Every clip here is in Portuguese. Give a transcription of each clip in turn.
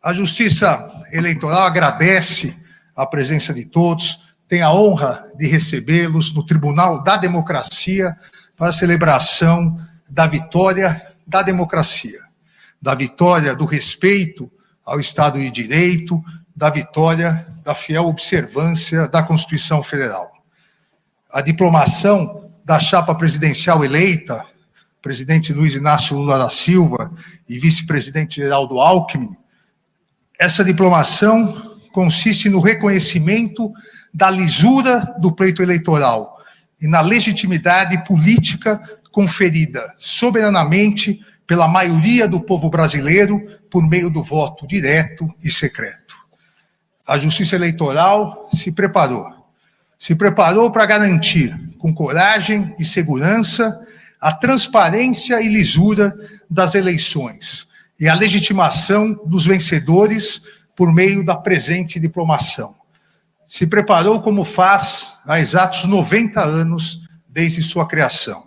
A Justiça Eleitoral agradece a presença de todos, tem a honra de recebê-los no Tribunal da Democracia para a celebração da vitória da democracia, da vitória do respeito ao Estado de Direito, da vitória da fiel observância da Constituição Federal. A diplomação da chapa presidencial eleita, presidente Luiz Inácio Lula da Silva e vice-presidente Geraldo Alckmin, essa diplomação consiste no reconhecimento da lisura do pleito eleitoral e na legitimidade política conferida soberanamente pela maioria do povo brasileiro por meio do voto direto e secreto. A Justiça Eleitoral se preparou para garantir, com coragem e segurança, a transparência e lisura das eleições e a legitimação dos vencedores por meio da presente diplomação. Se preparou como faz há exatos 90 anos desde sua criação.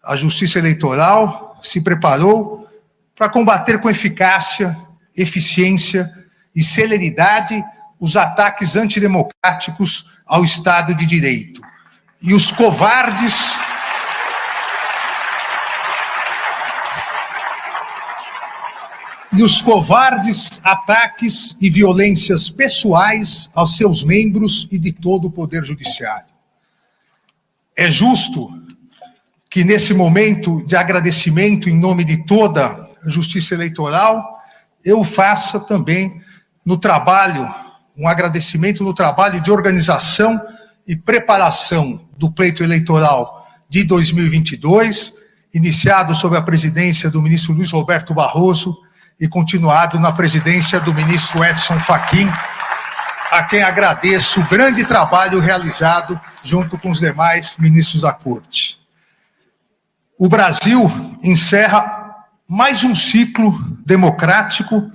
A Justiça Eleitoral se preparou para combater com eficácia, eficiência e celeridade os ataques antidemocráticos ao Estado de Direito. E os covardes ataques e violências pessoais aos seus membros e de todo o Poder Judiciário. É justo que, nesse momento de agradecimento em nome de toda a Justiça Eleitoral, eu faça também um agradecimento no trabalho de organização e preparação do pleito eleitoral de 2022, iniciado sob a presidência do ministro Luiz Roberto Barroso e continuado na presidência do ministro Edson Fachin, a quem agradeço o grande trabalho realizado junto com os demais ministros da Corte. O Brasil encerra mais um ciclo democrático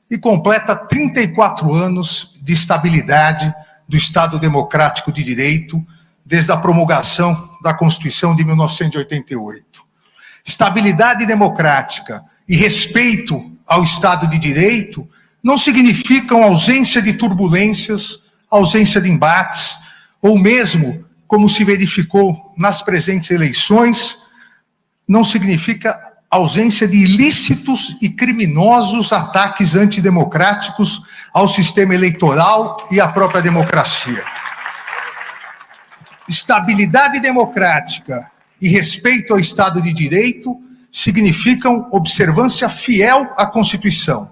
e completa 34 anos de estabilidade do Estado Democrático de Direito desde a promulgação da Constituição de 1988. Estabilidade democrática e respeito ao Estado de Direito não significam ausência de turbulências, ausência de embates, ou mesmo, como se verificou nas presentes eleições, não significa ausência de ilícitos e criminosos ataques antidemocráticos ao sistema eleitoral e à própria democracia. Estabilidade democrática e respeito ao Estado de Direito significam observância fiel à Constituição,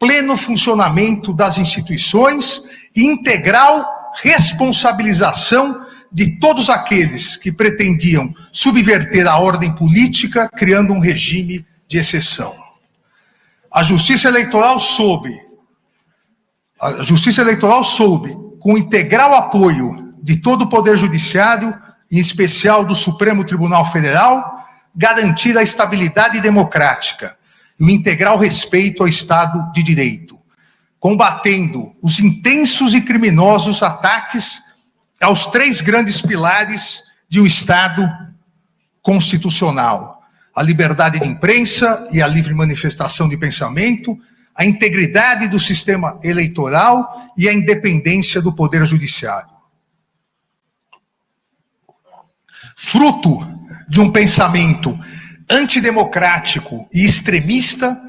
pleno funcionamento das instituições e integral responsabilização de todos aqueles que pretendiam subverter a ordem política, criando um regime de exceção. A Justiça Eleitoral soube, com o integral apoio de todo o Poder Judiciário, em especial do Supremo Tribunal Federal, garantir a estabilidade democrática e o integral respeito ao Estado de Direito, combatendo os intensos e criminosos ataques aos três grandes pilares de um Estado constitucional: a liberdade de imprensa e a livre manifestação de pensamento, a integridade do sistema eleitoral e a independência do Poder Judiciário. Fruto de um pensamento antidemocrático e extremista,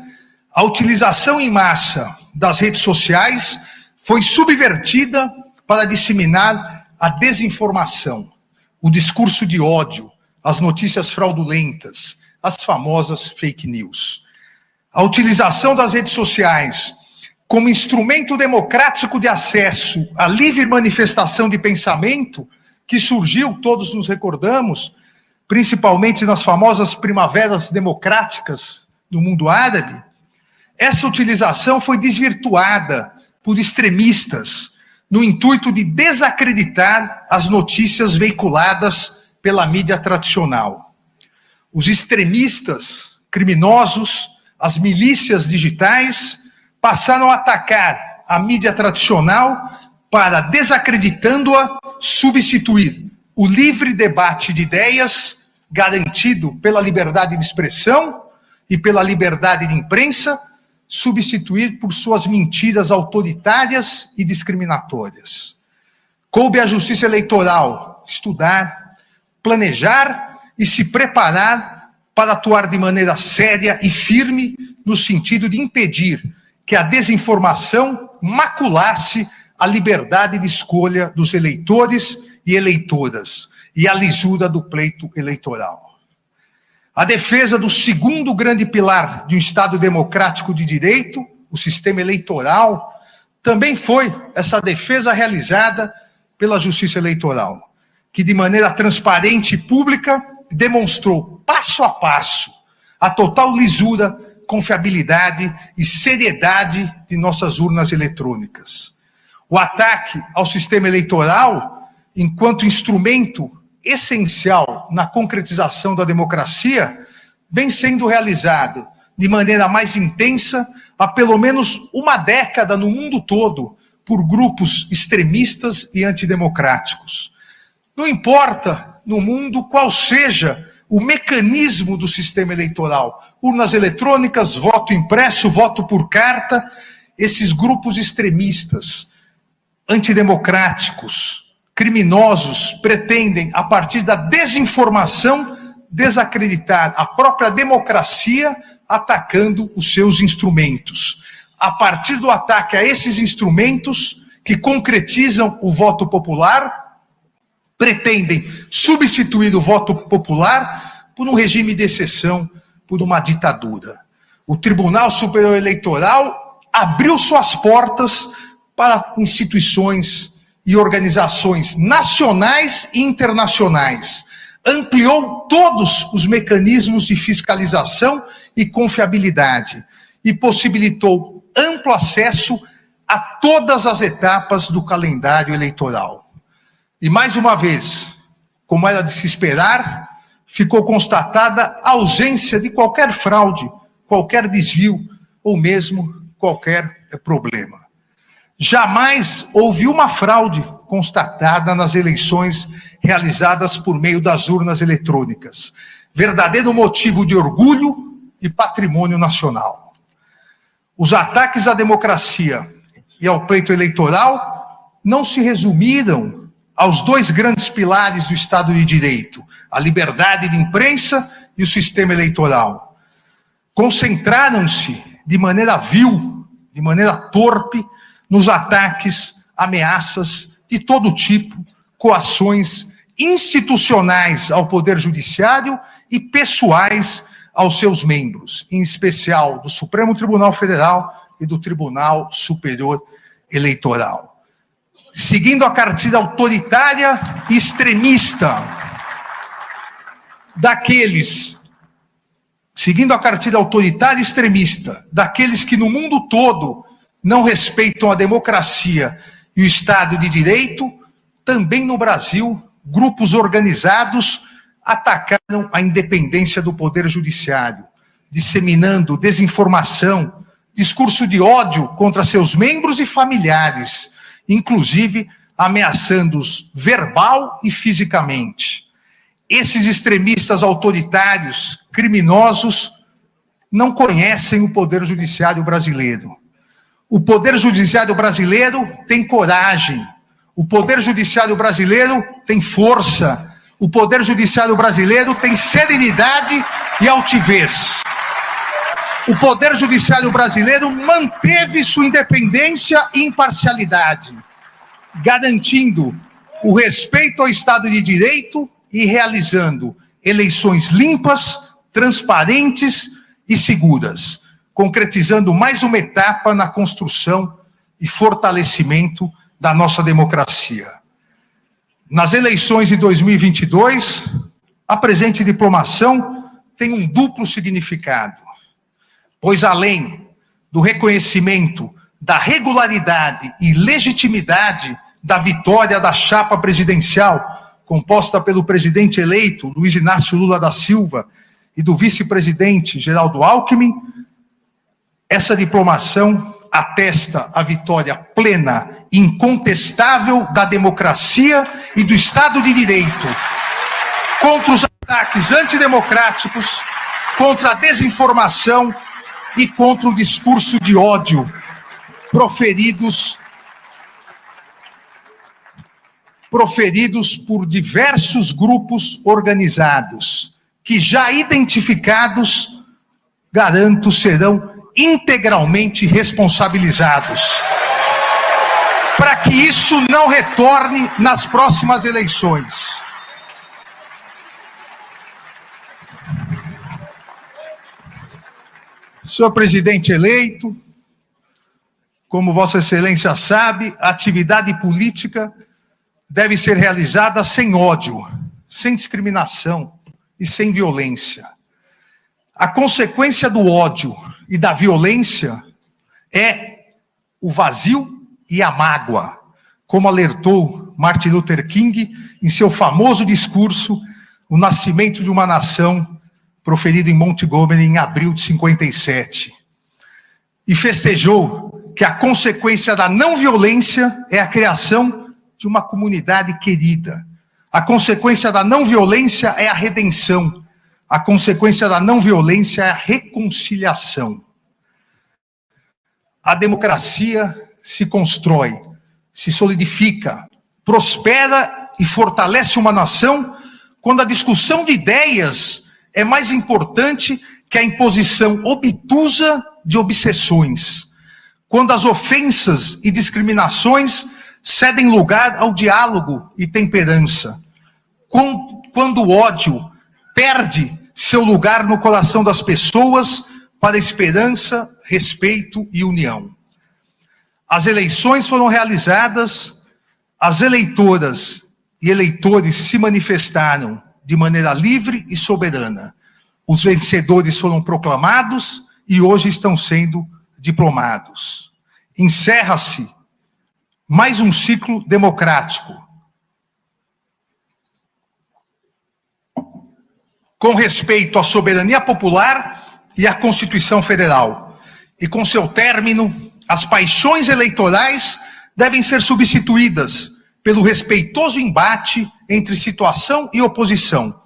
a utilização em massa das redes sociais foi subvertida para disseminar a desinformação, o discurso de ódio, as notícias fraudulentas, as famosas fake news. A utilização das redes sociais como instrumento democrático de acesso à livre manifestação de pensamento, que surgiu, todos nos recordamos, principalmente nas famosas primaveras democráticas do mundo árabe, essa utilização foi desvirtuada por extremistas no intuito de desacreditar as notícias veiculadas pela mídia tradicional. Os extremistas, criminosos, as milícias digitais passaram a atacar a mídia tradicional para, desacreditando-a, substituir o livre debate de ideias, garantido pela liberdade de expressão e pela liberdade de imprensa, substituir por suas mentiras autoritárias e discriminatórias. Coube à Justiça Eleitoral estudar, planejar e se preparar para atuar de maneira séria e firme no sentido de impedir que a desinformação maculasse a liberdade de escolha dos eleitores e eleitoras e a lisura do pleito eleitoral. A defesa do segundo grande pilar de um Estado democrático de direito, o sistema eleitoral, também foi essa defesa realizada pela Justiça Eleitoral, que de maneira transparente e pública demonstrou passo a passo a total lisura, confiabilidade e seriedade de nossas urnas eletrônicas. O ataque ao sistema eleitoral, enquanto instrumento essencial na concretização da democracia, vem sendo realizado de maneira mais intensa há pelo menos uma década no mundo todo por grupos extremistas e antidemocráticos. Não importa no mundo qual seja o mecanismo do sistema eleitoral, urnas eletrônicas, voto impresso, voto por carta, esses grupos extremistas, antidemocráticos, criminosos, pretendem, a partir da desinformação, desacreditar a própria democracia, atacando os seus instrumentos. A partir do ataque a esses instrumentos, que concretizam o voto popular, pretendem substituir o voto popular por um regime de exceção, por uma ditadura. O Tribunal Superior Eleitoral abriu suas portas para instituições e organizações nacionais e internacionais. Ampliou todos os mecanismos de fiscalização e confiabilidade e possibilitou amplo acesso a todas as etapas do calendário eleitoral. E mais uma vez, como era de se esperar, ficou constatada a ausência de qualquer fraude, qualquer desvio ou mesmo qualquer problema. Jamais houve uma fraude constatada nas eleições realizadas por meio das urnas eletrônicas. Verdadeiro motivo de orgulho e patrimônio nacional. Os ataques à democracia e ao pleito eleitoral não se resumiram aos dois grandes pilares do Estado de Direito, a liberdade de imprensa e o sistema eleitoral. Concentraram-se de maneira vil, de maneira torpe, nos ataques, ameaças de todo tipo, coações institucionais ao Poder Judiciário e pessoais aos seus membros, em especial do Supremo Tribunal Federal e do Tribunal Superior Eleitoral. Seguindo a cartilha autoritária e extremista daqueles que no mundo todo não respeitam a democracia e o Estado de Direito, também no Brasil, grupos organizados atacaram a independência do Poder Judiciário, disseminando desinformação, discurso de ódio contra seus membros e familiares, inclusive ameaçando-os verbal e fisicamente. Esses extremistas autoritários, criminosos, não conhecem o Poder Judiciário brasileiro. O Poder Judiciário brasileiro tem coragem, o Poder Judiciário brasileiro tem força, o Poder Judiciário brasileiro tem serenidade e altivez. O Poder Judiciário brasileiro manteve sua independência e imparcialidade, garantindo o respeito ao Estado de Direito e realizando eleições limpas, transparentes e seguras, concretizando mais uma etapa na construção e fortalecimento da nossa democracia. Nas eleições de 2022, a presente diplomação tem um duplo significado, pois além do reconhecimento da regularidade e legitimidade da vitória da chapa presidencial, composta pelo presidente eleito Luiz Inácio Lula da Silva e do vice-presidente Geraldo Alckmin, essa diplomação atesta a vitória plena, incontestável da democracia e do Estado de Direito contra os ataques antidemocráticos, contra a desinformação e contra o discurso de ódio proferidos por diversos grupos organizados, que já identificados, garanto, serão integralmente responsabilizados, para que isso não retorne nas próximas eleições. Senhor presidente eleito, como Vossa Excelência sabe, a atividade política deve ser realizada sem ódio, sem discriminação e sem violência. A consequência do ódio e da violência é o vazio e a mágoa, como alertou Martin Luther King em seu famoso discurso O Nascimento de uma Nação, proferido em Montgomery em abril de 57. E festejou que a consequência da não violência é a criação de uma comunidade querida. A consequência da não violência é a redenção. A consequência da não violência é a reconciliação. A democracia se constrói, se solidifica, prospera e fortalece uma nação quando a discussão de ideias é mais importante que a imposição obtusa de obsessões. Quando as ofensas e discriminações cedem lugar ao diálogo e temperança. Quando o ódio perde seu lugar no coração das pessoas para esperança, respeito e união. As eleições foram realizadas, as eleitoras e eleitores se manifestaram de maneira livre e soberana. Os vencedores foram proclamados e hoje estão sendo diplomados. Encerra-se mais um ciclo democrático. Com respeito à soberania popular e à Constituição Federal. E com seu término, as paixões eleitorais devem ser substituídas pelo respeitoso embate entre situação e oposição,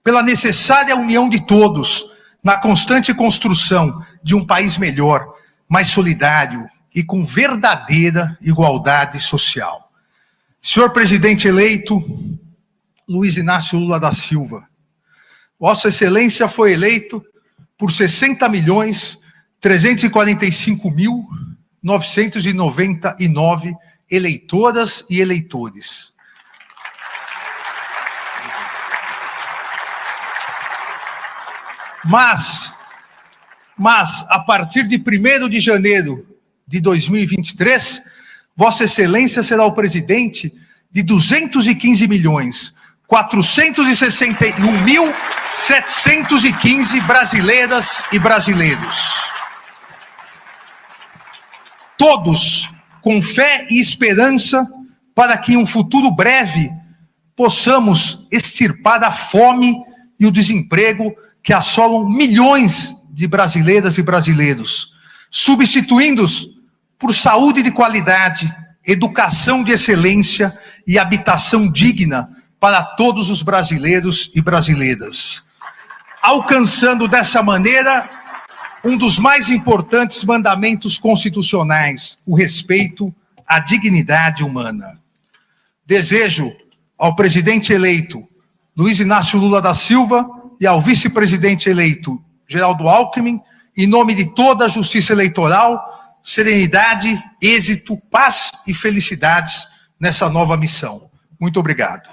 pela necessária união de todos na constante construção de um país melhor, mais solidário e com verdadeira igualdade social. Senhor presidente eleito, Luiz Inácio Lula da Silva, Vossa Excelência foi eleito por 60.345.999 eleitoras e eleitores. Mas, a partir de 1º de janeiro de 2023, Vossa Excelência será o presidente de 215.461.715 brasileiras e brasileiros. Todos com fé e esperança para que em um futuro breve possamos extirpar a fome e o desemprego que assolam milhões de brasileiras e brasileiros, substituindo-os por saúde de qualidade, educação de excelência e habitação digna para todos os brasileiros e brasileiras, alcançando dessa maneira um dos mais importantes mandamentos constitucionais, o respeito à dignidade humana. Desejo ao presidente eleito Luiz Inácio Lula da Silva e ao vice-presidente eleito Geraldo Alckmin, em nome de toda a justiça eleitoral, serenidade, êxito, paz e felicidades nessa nova missão. Muito obrigado.